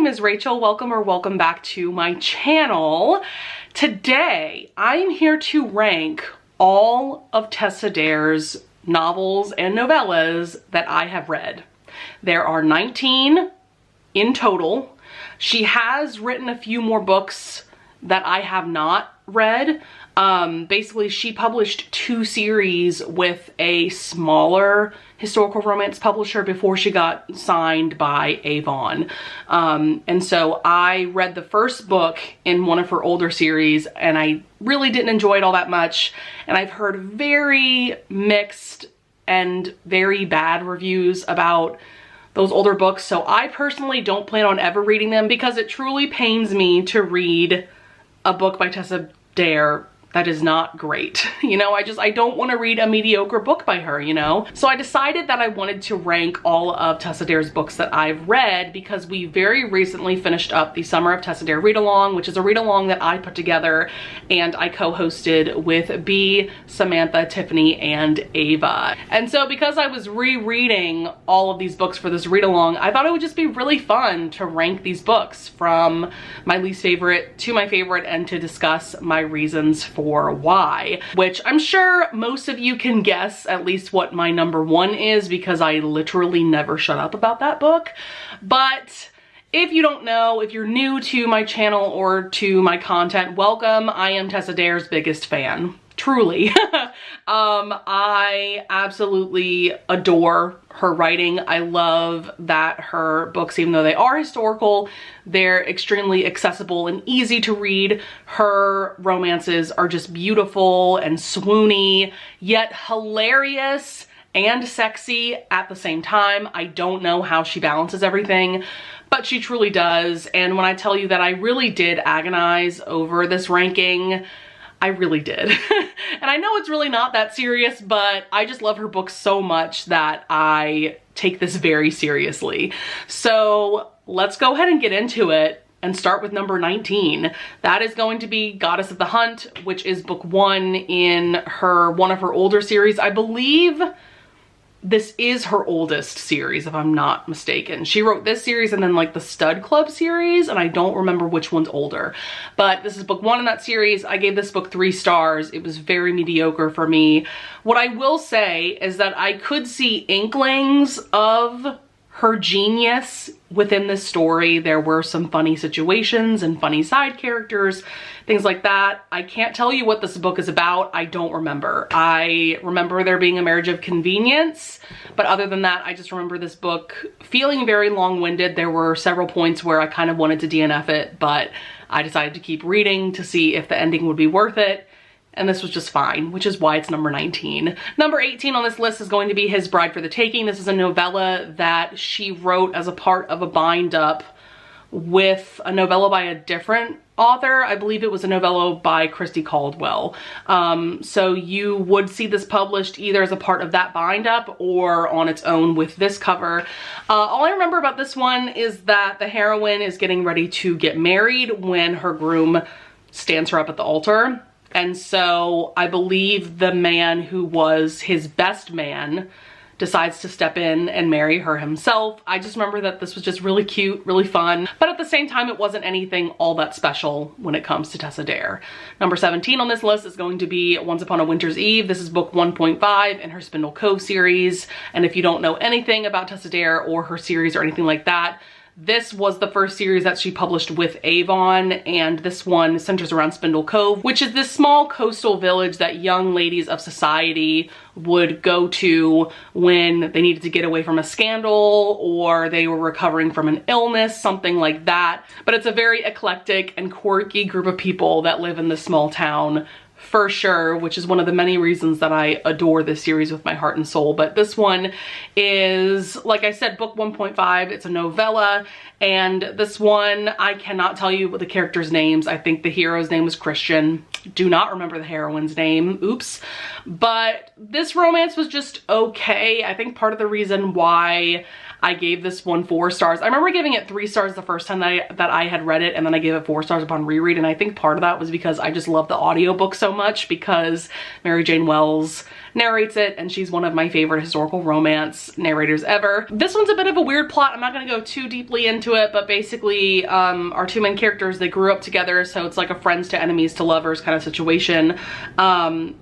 name is Rachel. Welcome or welcome back to my channel. Today, I'm here to rank all of Tessa Dare's novels and novellas that I have read. There are 19 in total. She has written a few more books that I have not read. Basically, she published 2 series with a smaller historical romance publisher before she got signed by Avon. And so I read the first book in one of her older series and I really didn't enjoy it all that much. And I've heard very mixed and very bad reviews about those older books. So I personally don't plan on ever reading them because it truly pains me to read a book by Tessa Dare that is not great. You know, I don't want to read a mediocre book by her, you know? So I decided that I wanted to rank all of Tessa Dare's books that I've read because we very recently finished up the Summer of Tessa Dare read-along, which is a read-along that I put together and I co-hosted with B, Samantha, Tiffany, and Ava. And so because I was rereading all of these books for this read-along, I thought it would just be really fun to rank these books from my least favorite to my favorite and to discuss my reasons for why, which I'm sure most of you can guess at least what my number 1 is because I literally never shut up about that book. But if you don't know, if you're new to my channel or to my content, welcome. I am Tessa Dare's biggest fan. Truly. I absolutely adore her writing. I love that her books, even though they are historical, they're extremely accessible and easy to read. Her romances are just beautiful and swoony, yet hilarious and sexy at the same time. I don't know how she balances everything, but she truly does. And when I tell you that I really did agonize over this ranking, I really did. And I know it's really not that serious, but I just love her books so much that I take this very seriously. So let's go ahead and get into it and start with number 19. That is going to be Goddess of the Hunt, which is book 1 in one of her older series. I believe this is her oldest series, if I'm not mistaken. She wrote this series and then like the Stud Club series, and I don't remember which one's older. But this is book 1 in that series. I gave this book 3 stars. It was very mediocre for me. What I will say is that I could see inklings of her genius within this story. There were some funny situations and funny side characters, things like that. I can't tell you what this book is about. I don't remember. I remember there being a marriage of convenience, but other than that, I just remember this book feeling very long-winded. There were several points where I kind of wanted to DNF it, but I decided to keep reading to see if the ending would be worth it. And this was just fine, which is why it's number 19. Number 18 on this list is going to be His Bride for the Taking. This is a novella that she wrote as a part of a bind-up with a novella by a different author. I believe it was a novella by Christy Caldwell. So you would see this published either as a part of that bind-up or on its own with this cover. All I remember about this one is that the heroine is getting ready to get married when her groom stands her up at the altar. And so I believe the man who was his best man decides to step in and marry her himself. I just remember that this was just really cute, really fun, but at the same time, it wasn't anything all that special when it comes to Tessa Dare. Number 17 on this list is going to be Once Upon a Winter's Eve. This is book 1.5 in her Spindle Cove series. And if you don't know anything about Tessa Dare or her series or anything like that, this was the first series that she published with Avon, and this one centers around Spindle Cove, which is this small coastal village that young ladies of society would go to when they needed to get away from a scandal or they were recovering from an illness, something like that. But it's a very eclectic and quirky group of people that live in this small town, for sure, which is one of the many reasons that I adore this series with my heart and soul. But this one is, like I said, book 1.5. It's a novella, and this one, I cannot tell you what the characters' names. I think the hero's name was Christian. Do not remember the heroine's name. Oops. But this romance was just okay. I think part of the reason why I gave this one 4 stars. I remember giving it 3 stars the first time that I had read it, and then I gave it 4 stars upon reread, and I think part of that was because I just love the audiobook so much, because Mary Jane Wells narrates it, and she's one of my favorite historical romance narrators ever. This one's a bit of a weird plot. I'm not gonna go too deeply into it, but basically our 2 main characters, they grew up together, so it's like a friends to enemies to lovers kind of situation.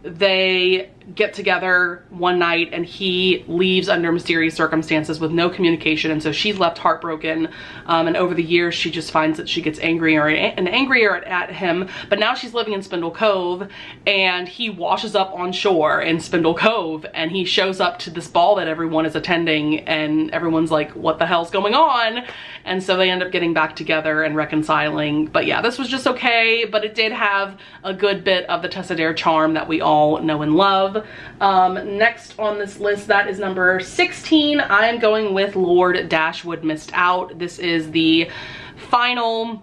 They get together one night and he leaves under mysterious circumstances with no communication, and so she's left heartbroken, and over the years she just finds that she gets angrier and angrier at him. But now she's living in Spindle Cove, and he washes up on shore in Spindle Cove, and he shows up to this ball that everyone is attending, and everyone's like, what the hell's going on? And so they end up getting back together and reconciling. But yeah, this was just okay, but it did have a good bit of the Tessa Dare charm that we all know and love. Next on this list, that is number 16, I am going with Lord Dashwood Missed Out. This is the final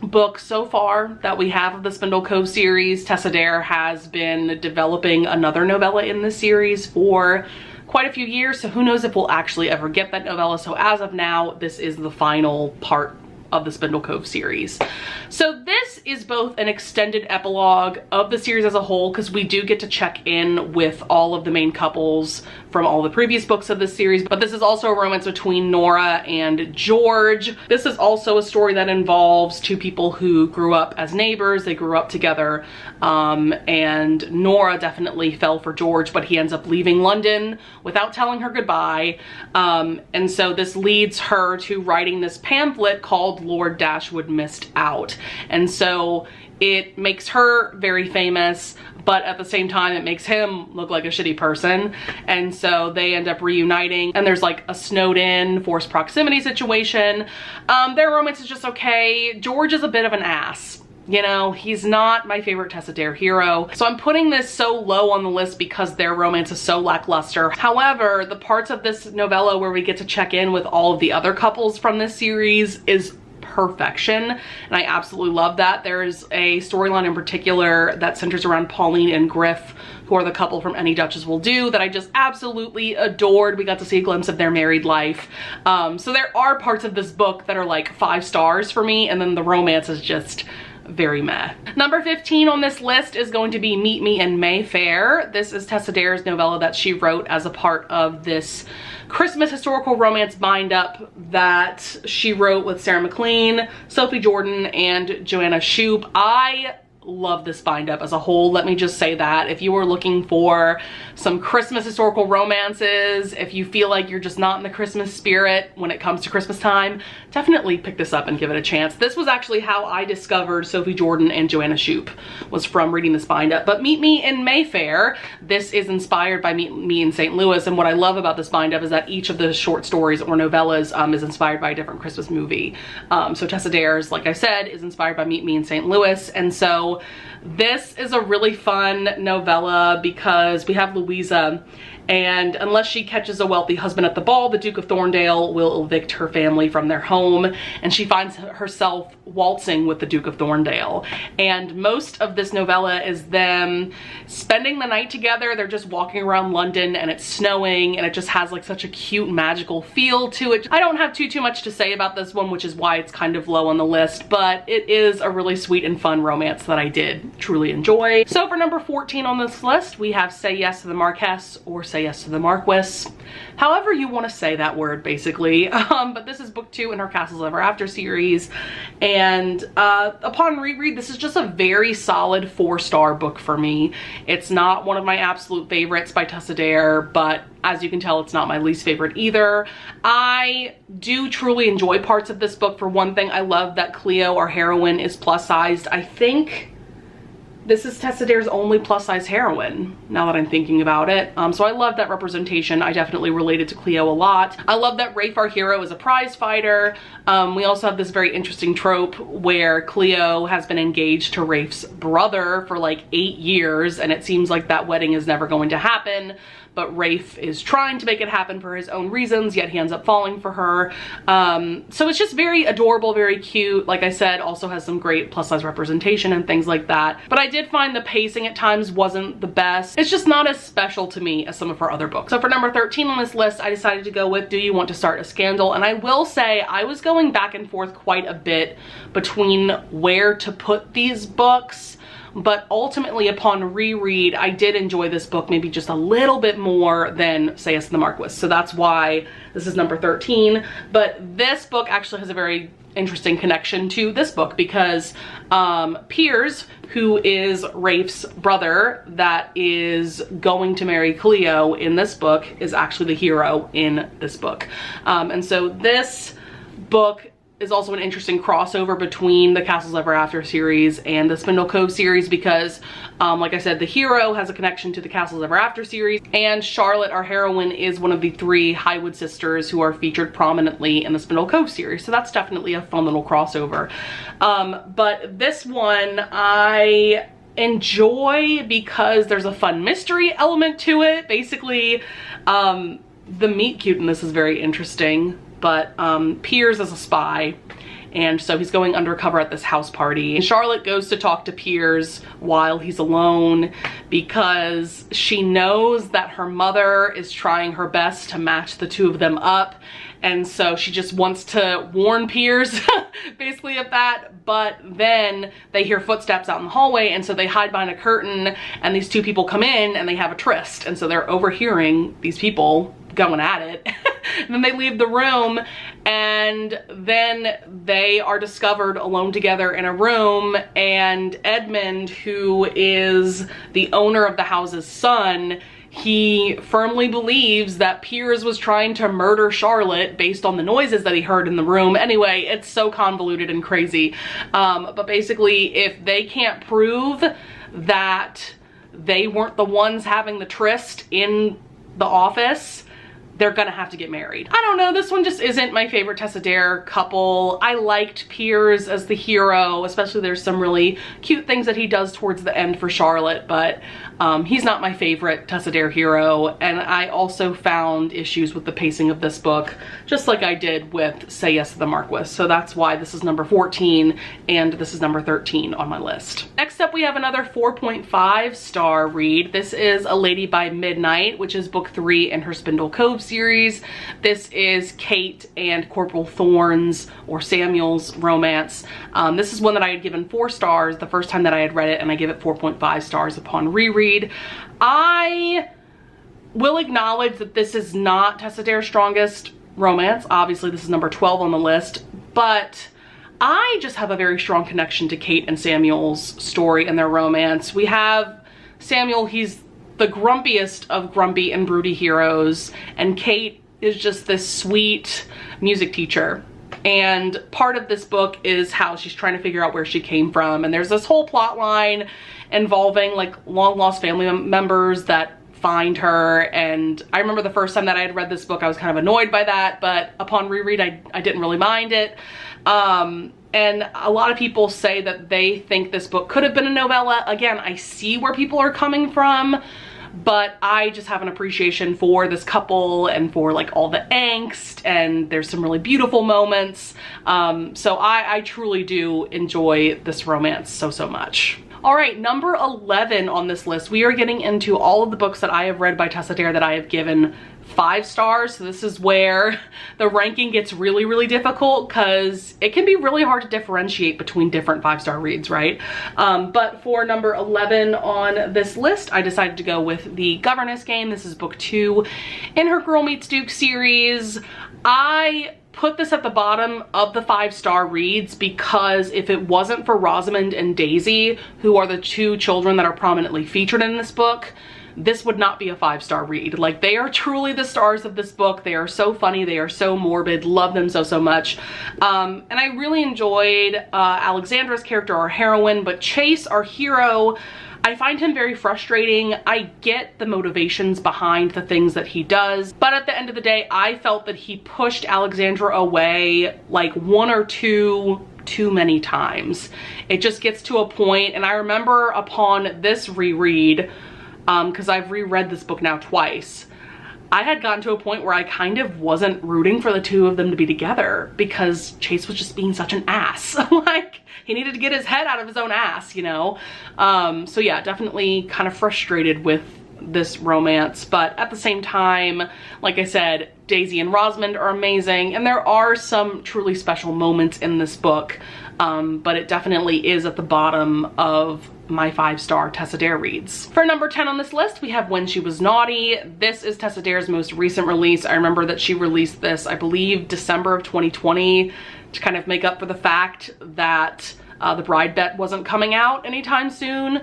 book so far that we have of the Spindle Cove series. Tessa Dare has been developing another novella in this series for quite a few years, so who knows if we'll actually ever get that novella. So as of now, this is the final part of the Spindle Cove series. So this is both an extended epilogue of the series as a whole, because we do get to check in with all of the main couples from all the previous books of this series, but this is also a romance between Nora and George. This is also a story that involves 2 people who grew up as neighbors. They grew up together, and Nora definitely fell for George, but he ends up leaving London without telling her goodbye, and so this leads her to writing this pamphlet called Lord Dashwood Missed Out. And so it makes her very famous, but at the same time it makes him look like a shitty person. And so they end up reuniting, and there's like a snowed in forced proximity situation. Their romance is just okay. George is a bit of an ass. You know, he's not my favorite Tessa Dare hero. So I'm putting this so low on the list because their romance is so lackluster. However, the parts of this novella where we get to check in with all of the other couples from this series is perfection, and I absolutely love that. There's a storyline in particular that centers around Pauline and Griff, who are the couple from Any Duchess Will Do, that I just absolutely adored. We got to see a glimpse of their married life. So there are parts of this book that are like 5 stars for me, and then the romance is just very meh. Number 15 on this list is going to be Meet Me in Mayfair. This is Tessa Dare's novella that she wrote as a part of this Christmas historical romance bind-up that she wrote with Sarah McLean, Sophie Jordan, and Joanna Shoup. I love this bind-up as a whole. Let me just say that. If you are looking for some Christmas historical romances, if you feel like you're just not in the Christmas spirit when it comes to Christmas time, definitely pick this up and give it a chance. This was actually how I discovered Sophie Jordan and Joanna Shoup, was from reading this bind-up. But Meet Me in Mayfair, this is inspired by Meet Me in St. Louis, and what I love about this bind-up is that each of the short stories or novellas is inspired by a different Christmas movie. So Tessa Dare's, like I said, is inspired by Meet Me in St. Louis, and so this is a really fun novella because we have Louisa, and unless she catches a wealthy husband at the ball, the Duke of Thorndale will evict her family from their home, and she finds herself waltzing with the Duke of Thorndale. And most of this novella is them spending the night together. They're just walking around London, and it's snowing, and it just has like such a cute magical feel to it. I don't have too much to say about this one, which is why it's kind of low on the list, but it is a really sweet and fun romance that I did truly enjoy. So for number 14 on this list, we have Say Yes to the Marquess, or Say Yes to the Marquis, however you want to say that word, basically. But this is book 2 in her Castles Ever After series, and upon reread, this is just a very solid 4-star book for me. It's not one of my absolute favorites by Tessa Dare, but as you can tell, it's not my least favorite either. I do truly enjoy parts of this book. For one thing, I love that Cleo, our heroine, is plus sized. I think this is Tessa Dare's only plus size heroine, now that I'm thinking about it. So I love that representation. I definitely related to Cleo a lot. I love that Rafe, our hero, is a prize fighter. We also have this very interesting trope where Cleo has been engaged to Rafe's brother for like 8 years, and it seems like that wedding is never going to happen. but Rafe is trying to make it happen for his own reasons, yet he ends up falling for her. So it's just very adorable, very cute. Like I said, also has some great plus size representation and things like that. But I did find the pacing at times wasn't the best. It's just not as special to me as some of her other books. So for number 13 on this list, I decided to go with Do You Want to Start a Scandal? And I will say I was going back and forth quite a bit between where to put these books, but ultimately upon reread, I did enjoy this book maybe just a little bit more than Say Yes to the Marquis. So that's why this is number 13. But this book actually has a very interesting connection to this book because Piers, who is Rafe's brother that is going to marry Cleo in this book, is actually the hero in this book. And so this book is also an interesting crossover between the Castles Ever After series and the Spindle Cove series because, like I said, the hero has a connection to the Castles Ever After series, and Charlotte, our heroine, is one of the 3 Highwood sisters who are featured prominently in the Spindle Cove series. So that's definitely a fun little crossover. But this one I enjoy because there's a fun mystery element to it. Basically, the meet cute in this is very interesting. But Piers is a spy, and so he's going undercover at this house party. And Charlotte goes to talk to Piers while he's alone because she knows that her mother is trying her best to match the 2 of them up. And so she just wants to warn Piers basically of that. But then they hear footsteps out in the hallway, and so they hide behind a curtain, and these 2 people come in and they have a tryst. And so they're overhearing these people going at it. And then they leave the room, and then they are discovered alone together in a room, and Edmund, who is the owner of the house's son, he firmly believes that Piers was trying to murder Charlotte based on the noises that he heard in the room. Anyway, it's so convoluted and crazy. But basically, if they can't prove that they weren't the ones having the tryst in the office, they're gonna have to get married. I don't know, this one just isn't my favorite Tessa Dare couple. I liked Piers as the hero, especially there's some really cute things that he does towards the end for Charlotte, but he's not my favorite Tessa Dare hero. And I also found issues with the pacing of this book, just like I did with Say Yes to the Marquis. So that's why this is number 14 and this is number 13 on my list. Next up, we have another 4.5 star read. This is A Lady by Midnight, which is book 3 in her Spindle Cove series. This is Kate and Corporal Thorne's, or Samuel's, romance. This is one that I had given 4 stars the first time that I had read it, and I give it 4.5 stars upon reread. I will acknowledge that this is not Tessa Dare's strongest romance. Obviously, this is number 12 on the list, but I just have a very strong connection to Kate and Samuel's story and their romance. We have Samuel, he's the grumpiest of grumpy and broody heroes, and Kate is just this sweet music teacher. And part of this book is how she's trying to figure out where she came from, and there's this whole plot line involving like long lost family members that find her. And I remember the first time that I had read this book, I was kind of annoyed by that, but upon reread I didn't really mind it. And a lot of people say that they think this book could have been a novella. Again, I see where people are coming from, but I just have an appreciation for this couple and for like all the angst, and there's some really beautiful moments. So I truly do enjoy this romance so much. All right, number 11 on this list, we are getting into all of the books that I have read by Tessa Dare that I have given 5 stars. So this is where the ranking gets really difficult because it can be really hard to differentiate between different 5-star reads, right? But for number 11 on this list, I decided to go with The Governess Game. This is book 2 in her Girl Meets Duke series. I put this at the bottom of the 5-star reads because if it wasn't for Rosamond and Daisy, who are the 2 children that are prominently featured in this book, this would not be a 5-star read. Like, they are truly the stars of this book. They are so funny, they are so morbid, love them so much. And I really enjoyed Alexandra's character, our heroine, but Chase, our hero, I find him very frustrating. I get the motivations behind the things that he does, but at the end of the day, I felt that he pushed Alexandra away like 1 or 2 too many times. It just gets to a point, and I remember upon this reread, because I've reread this book now twice. I had gotten to a point where I kind of wasn't rooting for the two of them to be together because Chase was just being such an ass. Like, he needed to get his head out of his own ass, you know? So yeah, definitely kind of frustrated with this romance, but at the same time, like I said, Daisy and Rosamond are amazing, and there are some truly special moments in this book, but it definitely is at the bottom of my 5-star Tessa Dare reads. For number 10 on this list, we have When She Was Naughty. This is Tessa Dare's most recent release. I remember that she released this, I believe, December of 2020 to kind of make up for the fact that The Bride Bet wasn't coming out anytime soon.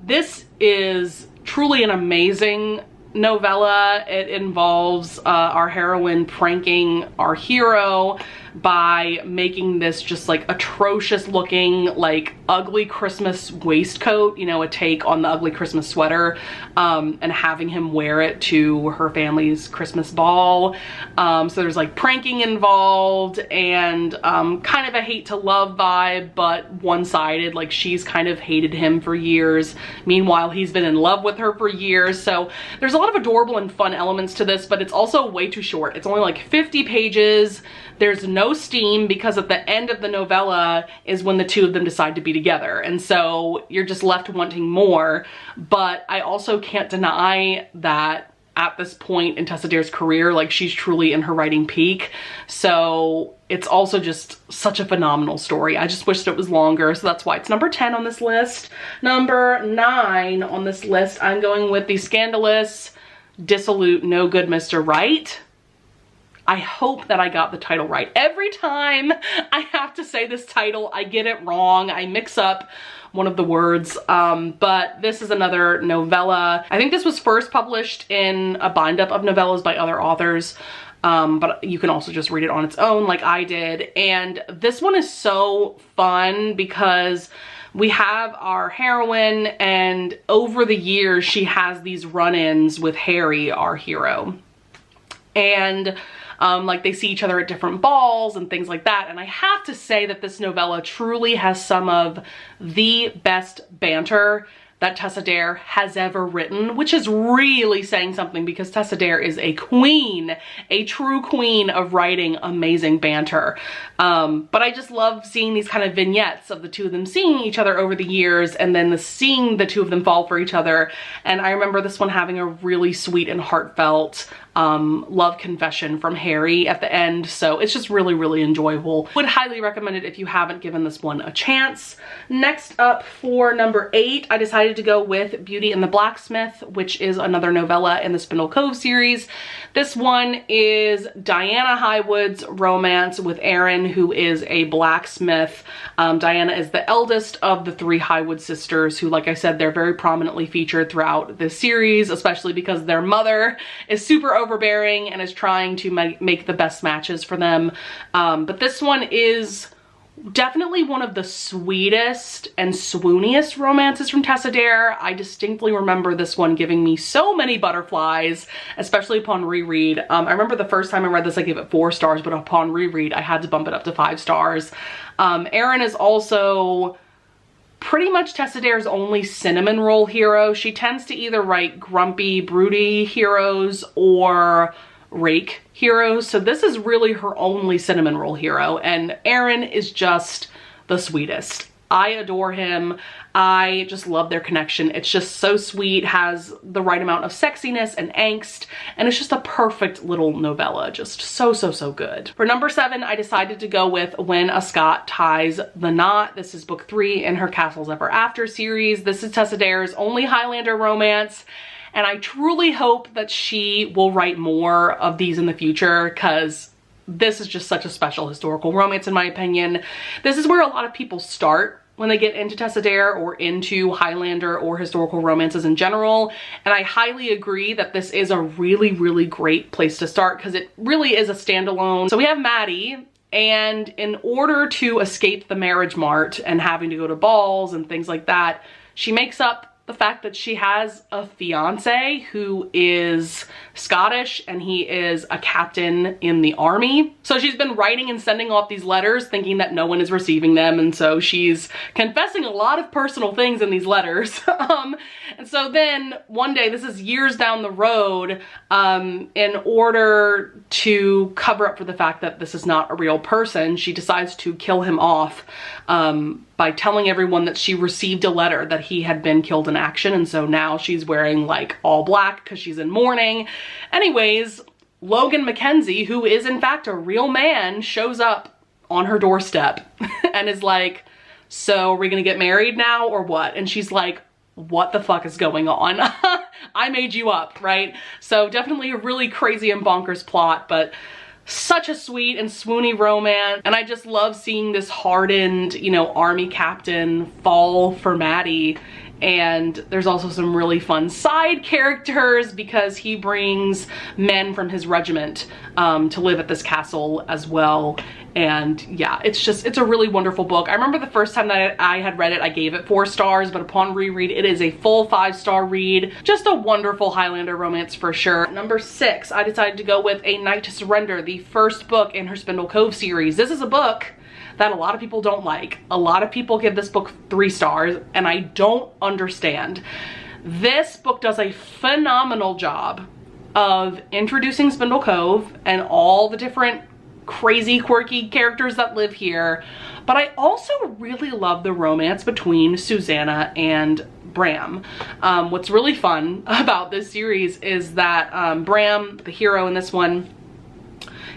This is truly an amazing novella. It involves our heroine pranking our hero by making this just like atrocious looking, like ugly Christmas waistcoat, you know, a take on the ugly Christmas sweater, and having him wear it to her family's Christmas ball. So there's like pranking involved and kind of a hate to love vibe, but one-sided. Like, she's kind of hated him for years. Meanwhile, he's been in love with her for years. So there's a lot of adorable and fun elements to this, but it's also way too short. It's only like 50 pages. There's no steam because at the end of the novella is when the two of them decide to be together. And so you're just left wanting more. But I also can't deny that at this point in Tessa Dare's career, like, she's truly in her writing peak. So it's also just such a phenomenal story. I just wish that it was longer. So that's why it's number 10 on this list. Number 9 on this list, I'm going with the Scandalous Dissolute No Good Mr. Right. I hope that I got the title right. Every time I have to say this title, I get it wrong. I mix up one of the words, but this is another novella. I think this was first published in a bind-up of novellas by other authors, but you can also just read it on its own like I did. And this one is so fun because we have our heroine, and over the years she has these run-ins with Harry, our hero. And like, they see each other at different balls and things like that. And I have to say that this novella truly has some of the best banter that Tessa Dare has ever written, which is really saying something because Tessa Dare is a queen, a true queen of writing amazing banter. But I just love seeing these kind of vignettes of the two of them seeing each other over the years and then seeing the two of them fall for each other. And I remember this one having a really sweet and heartfelt love confession from Harry at the end. So it's just really, really enjoyable. Would highly recommend it if you haven't given this one a chance. Next up for number 8, I decided to go with Beauty and the Blacksmith, which is another novella in the Spindle Cove series. This one is Diana Highwoods' romance with Aaron, who is a blacksmith. Diana is the eldest of the 3 Highwood sisters who, like I said, they're very prominently featured throughout this series, especially because their mother is super overbearing and is trying to make the best matches for them. But this one is definitely one of the sweetest and swooniest romances from Tessa Dare. I distinctly remember this one giving me so many butterflies, especially upon reread. I remember the first time I read this, I gave it 4 stars, but upon reread, I had to bump it up to 5 stars. Aaron is also pretty much Tessa Dare's only cinnamon roll hero. She tends to either write grumpy, broody heroes or rake heroes. So this is really her only cinnamon roll hero, and Aaron is just the sweetest. I adore him. I just love their connection. It's just so sweet, has the right amount of sexiness and angst, and it's just a perfect little novella. Just so, so, so good. For number 7, I decided to go with When a Scot Ties the Knot. This is book 3 in her Castles Ever After series. This is Tessa Dare's only Highlander romance, and I truly hope that she will write more of these in the future because this is just such a special historical romance in my opinion. This is where a lot of people start when they get into Tessa Dare or into Highlander or historical romances in general. And I highly agree that this is a really, really great place to start because it really is a standalone. So we have Maddie, and in order to escape the marriage mart and having to go to balls and things like that, she makes up the fact that she has a fiance who is Scottish and he is a captain in the army. So she's been writing and sending off these letters thinking that no one is receiving them, and so she's confessing a lot of personal things in these letters. And so then one day, this is years down the road, in order to cover up for the fact that this is not a real person, she decides to kill him off by telling everyone that she received a letter that he had been killed in action, and so now she's wearing like all black because she's in mourning. Anyways, Logan Mackenzie, who is in fact a real man, shows up on her doorstep and is like, so are we gonna get married now or what? And she's like, what the fuck is going on? I made you up, right? So definitely a really crazy and bonkers plot, but such a sweet and swoony romance. And I just love seeing this hardened, you know, army captain fall for Maddie. And there's also some really fun side characters because he brings men from his regiment to live at this castle as well. And yeah, it's a really wonderful book. I remember the first time that I had read it, I gave it 4 stars, but upon reread, it is a full 5-star read. Just a wonderful Highlander romance for sure. Number 6, I decided to go with A Night to Surrender, the first book in her Spindle Cove series. This is a book that a lot of people don't like. A lot of people give this book 3 stars, and I don't understand. This book does a phenomenal job of introducing Spindle Cove and all the different crazy, quirky characters that live here, but I also really love the romance between Susanna and Bram. What's really fun about this series is that Bram, the hero in this one,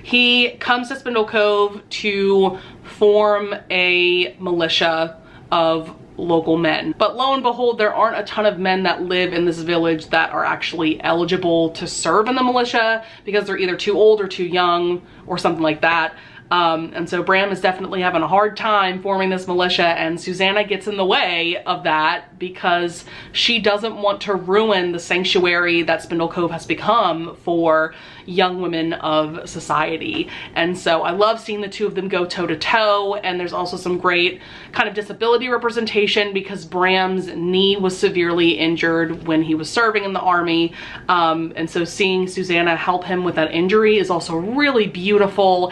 he comes to Spindle Cove to form a militia of local men. But lo and behold, there aren't a ton of men that live in this village that are actually eligible to serve in the militia because they're either too old or too young or something like that. And so Bram is definitely having a hard time forming this militia, and Susanna gets in the way of that because she doesn't want to ruin the sanctuary that Spindle Cove has become for young women of society. And so I love seeing the two of them go toe to toe, and there's also some great kind of disability representation because Bram's knee was severely injured when he was serving in the army. And so seeing Susanna help him with that injury is also really beautiful.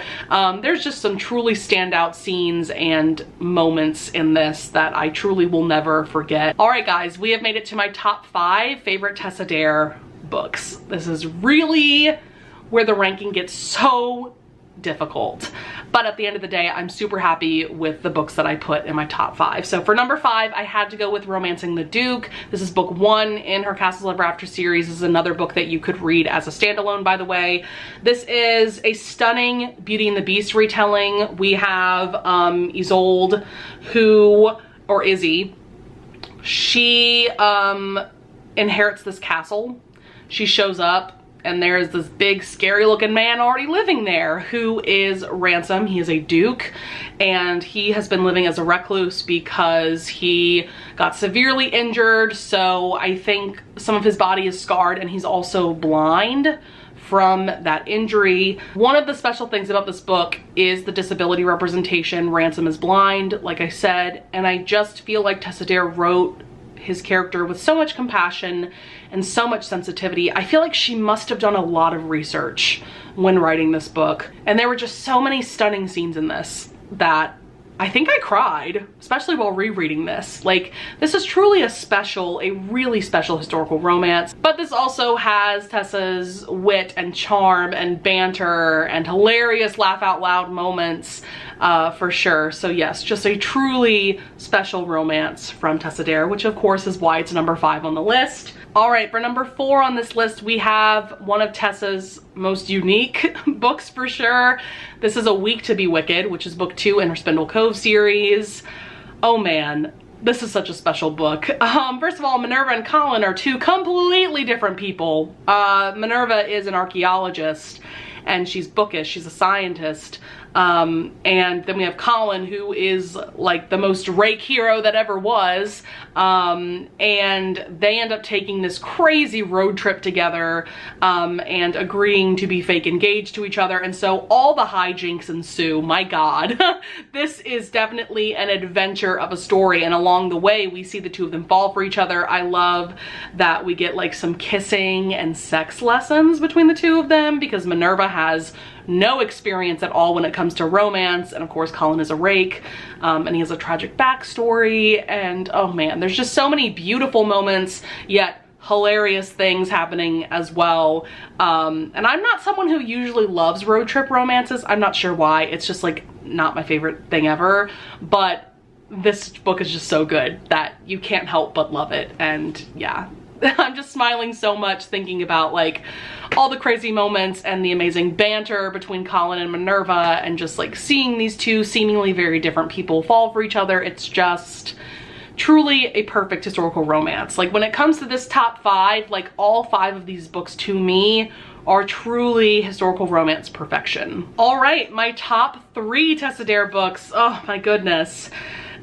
There's just some truly standout scenes and moments in this that I truly will never forget. All right, guys, we have made it to my top 5 favorite Tessa Dare books. This is really where the ranking gets so difficult. But at the end of the day, I'm super happy with the books that I put in my top 5. So for number 5, I had to go with Romancing the Duke. This is book 1 in her Castles Ever After series. This is another book that you could read as a standalone, by the way. This is a stunning Beauty and the Beast retelling. We have Isolde, or Izzy, she inherits this castle. She shows up, and there's this big scary looking man already living there who is Ransom. He is a duke, and he has been living as a recluse because he got severely injured. So I think some of his body is scarred, and he's also blind from that injury. One of the special things about this book is the disability representation. Ransom is blind, like I said, and I just feel like Tessa Dare wrote his character with so much compassion and so much sensitivity. I feel like she must have done a lot of research when writing this book. And there were just so many stunning scenes in this that I think I cried, especially while rereading this. Like, this is truly a really special historical romance. But this also has Tessa's wit and charm and banter and hilarious laugh out loud moments for sure. So yes, just a truly special romance from Tessa Dare, which of course is why it's number 5 on the list. All right, for number 4 on this list, we have one of Tessa's most unique books for sure. This is A Week to Be Wicked, which is book 2 in her Spindle Cove series. Oh man, this is such a special book. First of all, Minerva and Colin are 2 completely different people. Minerva is an archaeologist, and she's bookish, she's a scientist. And then we have Colin, who is like the most rake hero that ever was. And they end up taking this crazy road trip together, and agreeing to be fake engaged to each other. And so all the hijinks ensue. My God, this is definitely an adventure of a story. And along the way, we see the two of them fall for each other. I love that we get like some kissing and sex lessons between the two of them, because Minerva has no experience at all when it comes to romance, and of course Colin is a rake, and he has a tragic backstory, and oh man, there's just so many beautiful moments, yet hilarious things happening as well. And I'm not someone who usually loves road trip romances. I'm not sure why. It's just like not my favorite thing ever, but this book is just so good that you can't help but love it. And yeah, I'm just smiling so much thinking about like all the crazy moments and the amazing banter between Colin and Minerva, and just like seeing these two seemingly very different people fall for each other. It's just truly a perfect historical romance. Like when it comes to this top 5, like all 5 of these books to me are truly historical romance perfection. All right, my top 3 Tessa Dare books. Oh my goodness.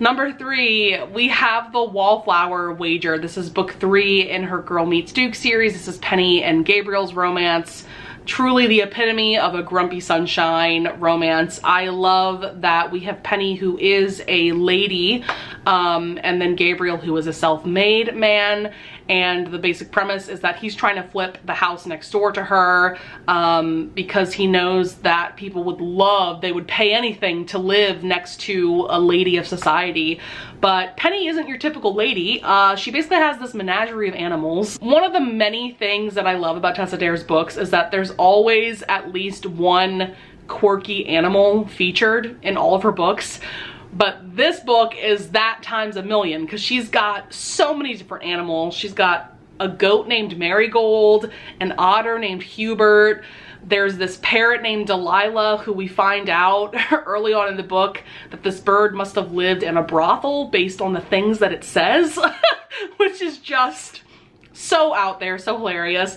Number 3, we have The Wallflower Wager. This is book 3 in her Girl Meets Duke series. This is Penny and Gabriel's romance. Truly the epitome of a grumpy sunshine romance. I love that we have Penny, who is a lady, and then Gabriel, who is a self-made man. And the basic premise is that he's trying to flip the house next door to her, because he knows that people they would pay anything to live next to a lady of society. But Penny isn't your typical lady. She basically has this menagerie of animals. One of the many things that I love about Tessa Dare's books is that there's always at least one quirky animal featured in all of her books. But this book is that times a million, because she's got so many different animals. She's got a goat named Marigold, an otter named Hubert. There's this parrot named Delilah, who we find out early on in the book that this bird must have lived in a brothel based on the things that it says, which is just so out there, so hilarious.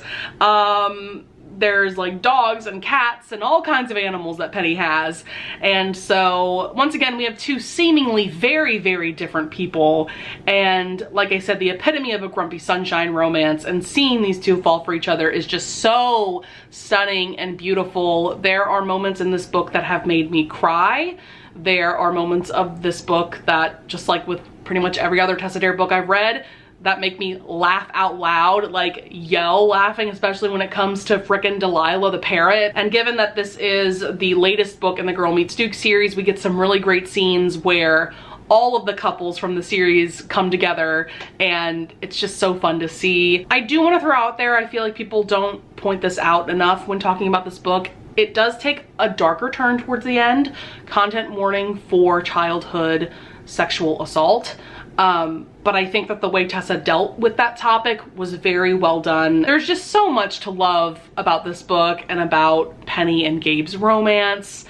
There's like dogs and cats and all kinds of animals that Penny has. And so once again, we have two seemingly very, very different people. And like I said, the epitome of a grumpy sunshine romance, and seeing these two fall for each other is just so stunning and beautiful. There are moments in this book that have made me cry. There are moments of this book that, just like with pretty much every other Tessa Dare book I've read, that make me laugh out loud, like yell laughing, especially when it comes to frickin' Delilah the parrot. And given that this is the latest book in the Girl Meets Duke series, we get some really great scenes where all of the couples from the series come together, and it's just so fun to see. I do want to throw out there, I feel like people don't point this out enough when talking about this book. It does take a darker turn towards the end. Content warning for childhood sexual assault. But I think that the way Tessa dealt with that topic was very well done. There's just so much to love about this book and about Penny and Gabe's romance,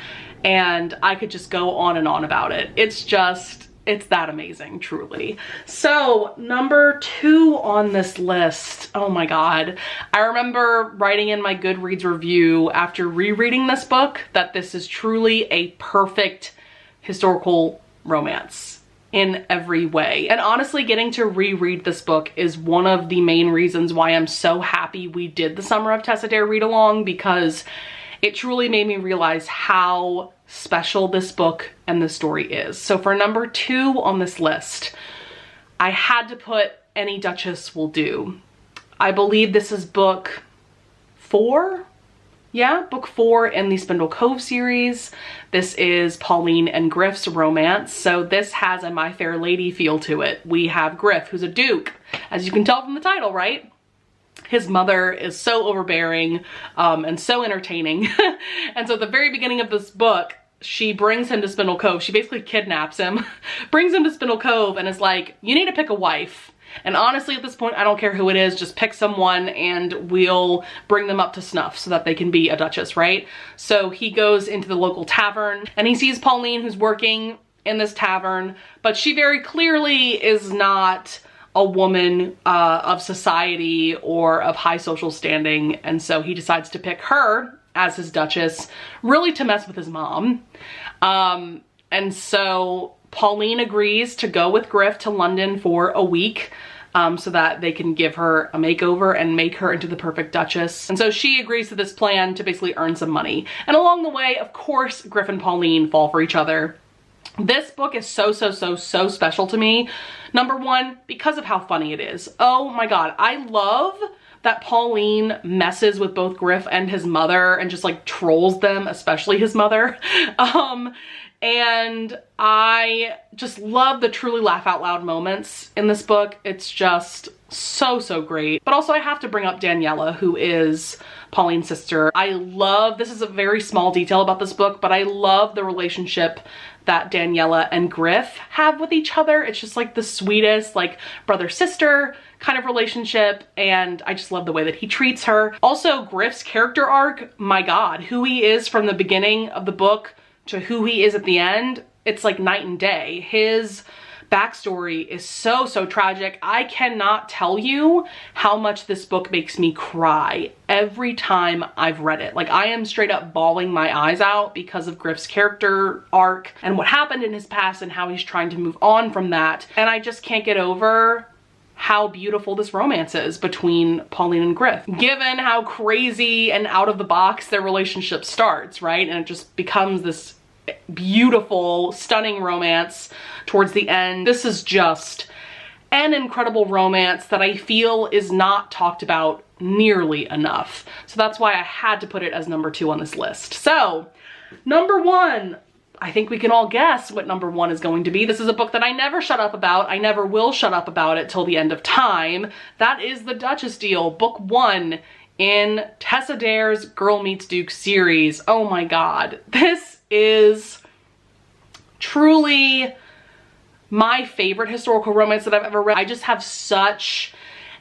and I could just go on and on about it. It's that amazing, truly. So number 2 on this list, oh my God. I remember writing in my Goodreads review after rereading this book that this is truly a perfect historical romance in every way. And honestly, getting to reread this book is one of the main reasons why I'm so happy we did the Summer of Tessa Dare read along, because it truly made me realize how special this book and this story is. So for number 2 on this list, I had to put Any Duchess Will Do. I believe this is book 4. Yeah, book 4 in the Spindle Cove series. This is Pauline and Griff's romance. So this has a My Fair Lady feel to it. We have Griff, who's a duke, as you can tell from the title, right? His mother is so overbearing and so entertaining. And so at the very beginning of this book, she brings him to Spindle Cove. She basically kidnaps him, brings him to Spindle Cove, and is like, you need to pick a wife. And honestly, at this point, I don't care who it is, just pick someone and we'll bring them up to snuff so that they can be a duchess, right? So he goes into the local tavern and he sees Pauline, who's working in this tavern, but she very clearly is not a woman of society or of high social standing. And so he decides to pick her as his Duchess, really to mess with his mom. And so Pauline agrees to go with Griff to London for a week so that they can give her a makeover and make her into the perfect Duchess. And so she agrees to this plan to basically earn some money. And along the way, of course, Griff and Pauline fall for each other. This book is so special to me. Number one, because of how funny it is. Oh my God, I love that Pauline messes with both Griff and his mother and just like trolls them, especially his mother. And I just love the truly laugh out loud moments in this book. It's just so great. But also I have to bring up Daniela, who is Pauline's sister. I love, this is a very small detail about this book, but I love the relationship that Daniela and Griff have with each other. It's just like the sweetest, like brother-sister kind of relationship, and I just love the way that he treats her. Also, Griff's character arc, my God, who he is from the beginning of the book to who he is at the end, it's like night and day. His backstory is so tragic. I cannot tell you how much this book makes me cry every time I've read it. Like, I am straight up bawling my eyes out because of Griff's character arc and what happened in his past and how he's trying to move on from that. And I just can't get over how beautiful this romance is between Pauline and Griff, given how crazy and out of the box their relationship starts, right? And it just becomes this beautiful, stunning romance towards the end. This is just an incredible romance that I feel is not talked about nearly enough. So that's why I had to put it as number 2 on this list. So, number 1, I think we can all guess what number 1 is going to be. This is a book that I never shut up about. I never will shut up about it till the end of time. That is The Duchess Deal, book 1 in Tessa Dare's Girl Meets Duke series. Oh my God. This is truly my favorite historical romance that I've ever read. I just have such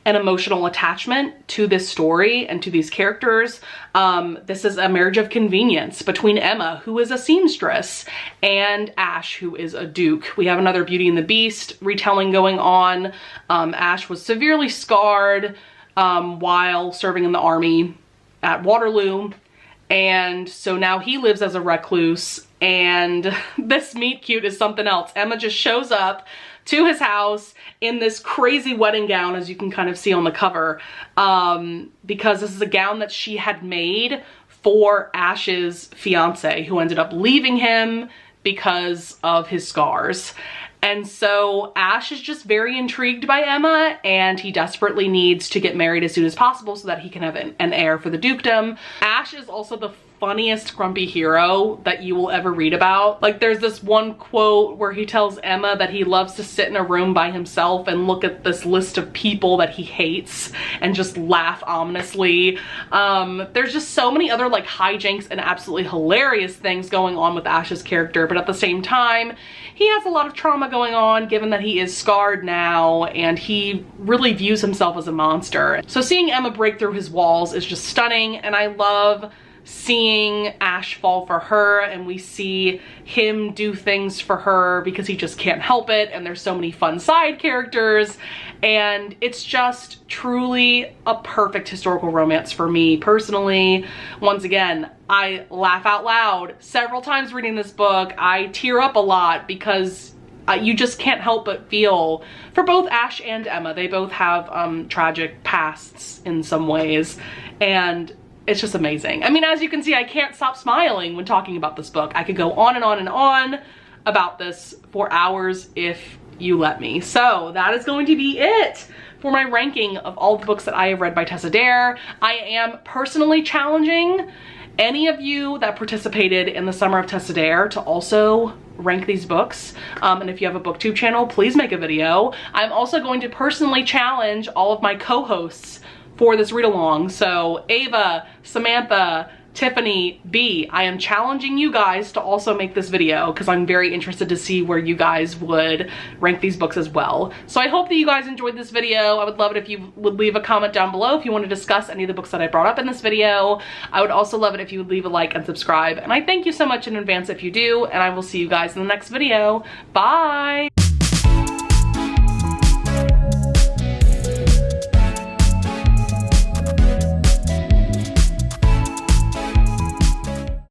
an emotional attachment to this story and to these characters. This is a marriage of convenience between Emma, who is a seamstress, and Ash, who is a duke. We have another Beauty and the Beast retelling going on. Ash was severely scarred while serving in the army at Waterloo. And so now he lives as a recluse, and this meet cute is something else. Emma just shows up to his house in this crazy wedding gown, as you can kind of see on the cover, because this is a gown that she had made for Ash's fiance, who ended up leaving him because of his scars. And so Ash is just very intrigued by Emma, and he desperately needs to get married as soon as possible so that he can have an heir for the dukedom. Ash is also the funniest grumpy hero that you will ever read about. Like, there's this one quote where he tells Emma that he loves to sit in a room by himself and look at this list of people that he hates and just laugh ominously. There's just so many other like hijinks and absolutely hilarious things going on with Ash's character, but at the same time, he has a lot of trauma going on given that he is scarred now and he really views himself as a monster. So seeing Emma break through his walls is just stunning, and I love seeing Ash fall for her, and we see him do things for her because he just can't help it, and there's so many fun side characters, and it's just truly a perfect historical romance for me personally. Once again, I laugh out loud several times reading this book. I tear up a lot because you just can't help but feel for both Ash and Emma. They both have tragic pasts in some ways, and it's just amazing. I mean, as you can see, I can't stop smiling when talking about this book. I could go on and on and on about this for hours if you let me. So that is going to be it for my ranking of all the books that I have read by Tessa Dare. I am personally challenging any of you that participated in the Summer of Tessa Dare to also rank these books. And if you have a booktube channel, please make a video. I'm also going to personally challenge all of my co-hosts for this read along. So Ava, Samantha, Tiffany, B, I am challenging you guys to also make this video because I'm very interested to see where you guys would rank these books as well. So I hope that you guys enjoyed this video. I would love it if you would leave a comment down below if you want to discuss any of the books that I brought up in this video. I would also love it if you would leave a like and subscribe. And I thank you so much in advance if you do, and I will see you guys in the next video. Bye!